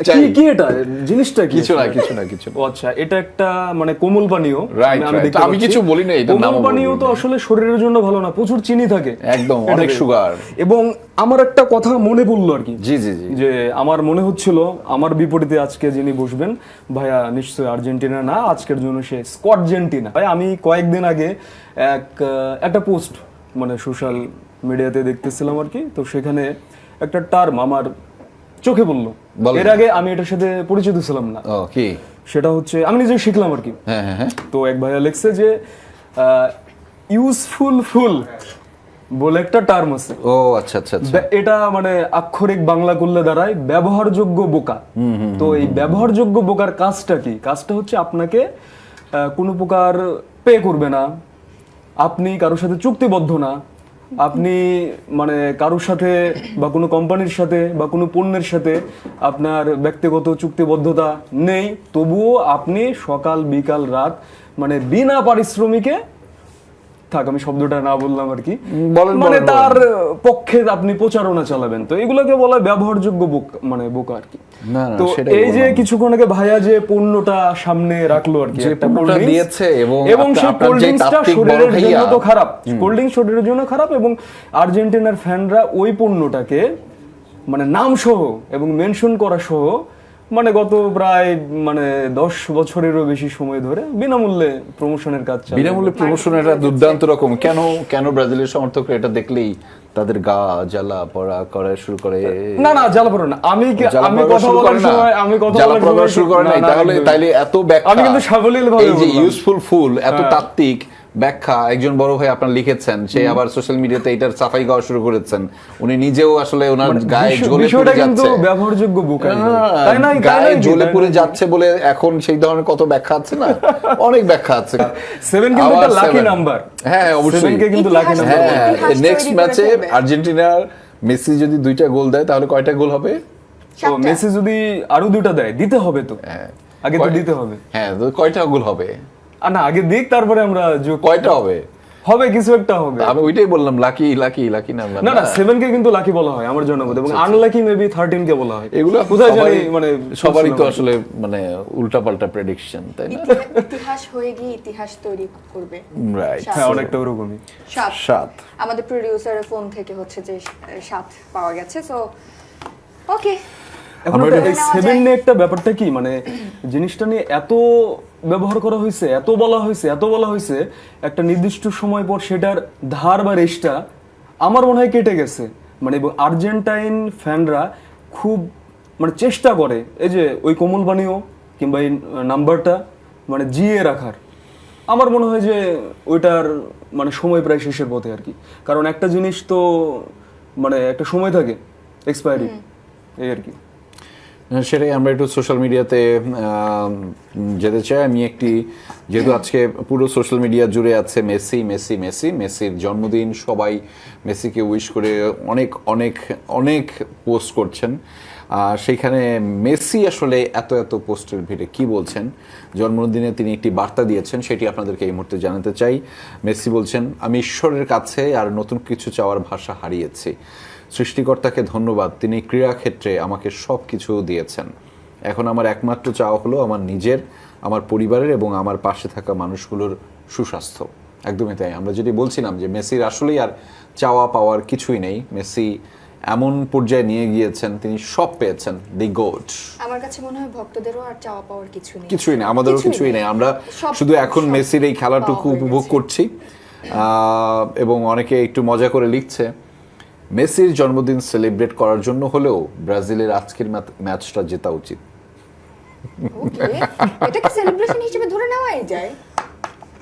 কি কি এটা জিনিসটা কিছু না ও আচ্ছা, এটা একটা মানে কোমল পানীয়। আমি কিছু বলি না, এটা কোমল পানীয় তো আসলে শরীরের জন্য ভালো না, প্রচুর চিনি থাকে, একদম অনেক সুগার। এবং আমার একটা কথা মনে পড়লো আর কি, জি যে আমার মনে হচ্ছিল আমার বিপরীতে আজকে যিনি বসবেন ভাইয়া নিশ্চয়ই আর্জেন্টিনা না, আজকের জন্য সে স্কটজেন্টিনা। ভাই আমি কয়েকদিন আগে একটা পোস্ট মানে সোশ্যাল মিডিয়াতে দেখতেছিলাম আর কি, তো সেখানে একটা টার্ম আমার চোখে পড়লো, এর আগে আমি এটার সাথে পরিচিত ছিলাম না। কি সেটা হচ্ছে আমি নিজে শিখলাম আর কি। তো এক ভাইয়া লিখছে যে ইউজফুল ফুল বলে একটা টার্ম আছে। ও আচ্ছা আচ্ছা, এটা মানে আক্ষরিক বাংলা করলে দাঁড়ায় ব্যবহারযোগ্য বোকা। তো এই ব্যবহারযোগ্য বোকার কাজটা কি? কাজটা হচ্ছে আপনাকে কোনো প্রকার পে করবে না, আপনি কারোর সাথে চুক্তিবদ্ধ না, আপনি মানে কারোর সাথে বা কোনো কোম্পানির সাথে বা কোনো পণ্যের সাথে আপনার ব্যক্তিগত চুক্তিবদ্ধতা নেই, তবুও আপনি সকাল বিকাল রাত মানে বিনা পারিশ্রমিকে থাক, আমি শব্দটা না বললাম আর কি, মানে তার পক্ষে আপনি প্রচারণা চালাবেন। তো এগুলোকে বলা ব্যবহারযোগ্য মানে বোকা আর কি। তো এই যে কিছুক্ষণ আগে ভাইয়া যে পণ্যটা সামনে রাখলো আর কি, একটা কোল্ড ড্রিঙ্কস দিয়েছে, এবং সেই কোল্ড ড্রিঙ্কসটা শরীরের জন্য তো খারাপ, কোল্ড ড্রিঙ্কস শরীরের জন্য খারাপ, এবং আর্জেন্টিনার ফ্যানরা ওই পণ্যটাকে মানে নাম সহ এবং মেনশন করা সহ মানে গত প্রায় মানে 10 বছরেরও বেশি সময় ধরে বিনামূল্যে প্রমোশনের কাজ চালায়। বিনামূল্যে প্রমোশন এটা দুর্দান্ত রকম। কেন ব্রাজিলের সমর্থকরা এটা দেখলেই তাদের গা জ্বালা পড়া করা শুরু করে? না জ্বালা পড়া না, আমি কথা বলার সময় শুরু করে না, তাইলে এত ব্যাখ্যা আমি কিন্তু সাবলীলভাবে এই যে ইউজফুল ফুল এত তাত্ত্বিক ব্যাখ্যা একজন বড় ভাই আপনার লিখেছেন, সে আবার সোশ্যাল মিডিয়াতে এটার সাফাই গাওয়া শুরু করেছেন। উনি নিজেও আসলে ওনার গায়ে জ্বলে পড়ে যাচ্ছে, ব্যবহারযোগ্য বোকা, তাই না? গায়ে জ্বলে পড়ে যাচ্ছে বলে এখন সেই ধরনের কত ব্যাখ্যা আছে না, অনেক ব্যাখ্যা আছে। 7 কিন্তু একটা লাকি নাম্বার। হ্যাঁ অবশ্যই, 7 কিন্তু লাকি নাম্বার। হ্যাঁ, নেক্সট ম্যাচে আর্জেন্টিনার মেসি যদি 2টা গোল দেয় তাহলে কয়টা গোল হবে? তো মেসি যদি আরো 2টা দেয়, দিতে হবে তো, আগে তো দিতে হবে। হ্যাঁ, তো কয়টা গোল হবে? না আগে দিক, তারপরে আমরা কয়টা হবে কিছু একটা হবে। আমি ওইটাই বললাম, লাকি নাম্বার। না 7 কে কিন্তু লাকি বলা হয় আমার জন্য, এবং আনলাকি মেবি 13 কে বলা হয়। এগুলো কোথায় জানি মানে সবারই তো আসলে মানে উল্টাপাল্টা প্রেডিকশন, তাই না? ইতিহাস হয়ে গিয়ে ইতিহাস তৈরি করবে, রাইট। হ্যাঁ, অনেকটা ওরকমই। 7 আমাদের প্রোডিউসারের ফোন থেকে হচ্ছে যে 7 পাওয়া গেছে। সো ওকে, এখন এই 7 নিয়ে একটা ব্যাপারটা কি, মানে জিনিসটা নিয়ে এত ব্যবহার করা হয়েছে, এত বলা হয়েছে, একটা নির্দিষ্ট সময় পর সেটার ধার বা রেশটা আমার মনে হয় কেটে গেছে। মানে আর্জেন্টাইন ফ্যানরা খুব মানে চেষ্টা করে এই যে ওই কোমল পানীয় কিংবা এই নাম্বারটা মানে জিয়ে রাখার। আমার মনে হয় যে ওইটার মানে সময় প্রায় শেষের পথে আর কি, কারণ একটা জিনিস তো মানে একটা সময় থাকে এক্সপায়ারি, এই আর কি। সেটাই আমরা একটু সোশ্যাল মিডিয়াতে যেতে চাই। আমি যেহেতু আজকে পুরো সোশ্যাল মিডিয়া জুড়ে আছে মেসির জন্মদিন, সবাই মেসিকে উইশ করে অনেক পোস্ট করছেন। সেইখানে মেসি আসলে এত পোস্টের ভিড়ে কি বলছেন, জন্মদিনে তিনি একটি বার্তা দিয়েছেন, সেটি আপনাদেরকে এই মুহূর্তে জানাতে চাই। মেসি বলছেন, আমি ঈশ্বরের কাছে আর নতুন কিছু চাওয়ার ভাষা হারিয়েছি। সৃষ্টিকর্তাকে ধন্যবাদ, তিনি ক্রীড়া ক্ষেত্রে আমাকে সব কিছু দিয়েছেন। এখন আমার একমাত্র চাওয়া হলো আমার নিজের, আমার পরিবারের এবং আমার পাশে থাকা মানুষগুলোর সুস্বাস্থ্য। একদমই তাই। আমরা যেটি বলছিলাম যে মেসির আসলেই আর চাওয়া পাওয়ার কিছুই নেই। মেসি এমন পর্যায়ে নিয়ে গিয়েছেন, তিনি সব পেয়েছেন, দি গোট। আমার কাছে মনে হয় ভক্তদেরও আর চাওয়া পাওয়ার কিছুই নেই, আমাদেরও কিছুই নেই। আমরা শুধু এখন মেসির এই খেলাটুকু উপভোগ করছি। এবং অনেকে একটু মজা করে লিখছে, মেসির জন্মদিন সেলিব্রেট করার জন্য হলেও ব্রাজিলের আজকের ম্যাচটা জেতা উচিত। এটা কি সেলিব্রেশন হিসেবে ধরে নেওয়াই যায়?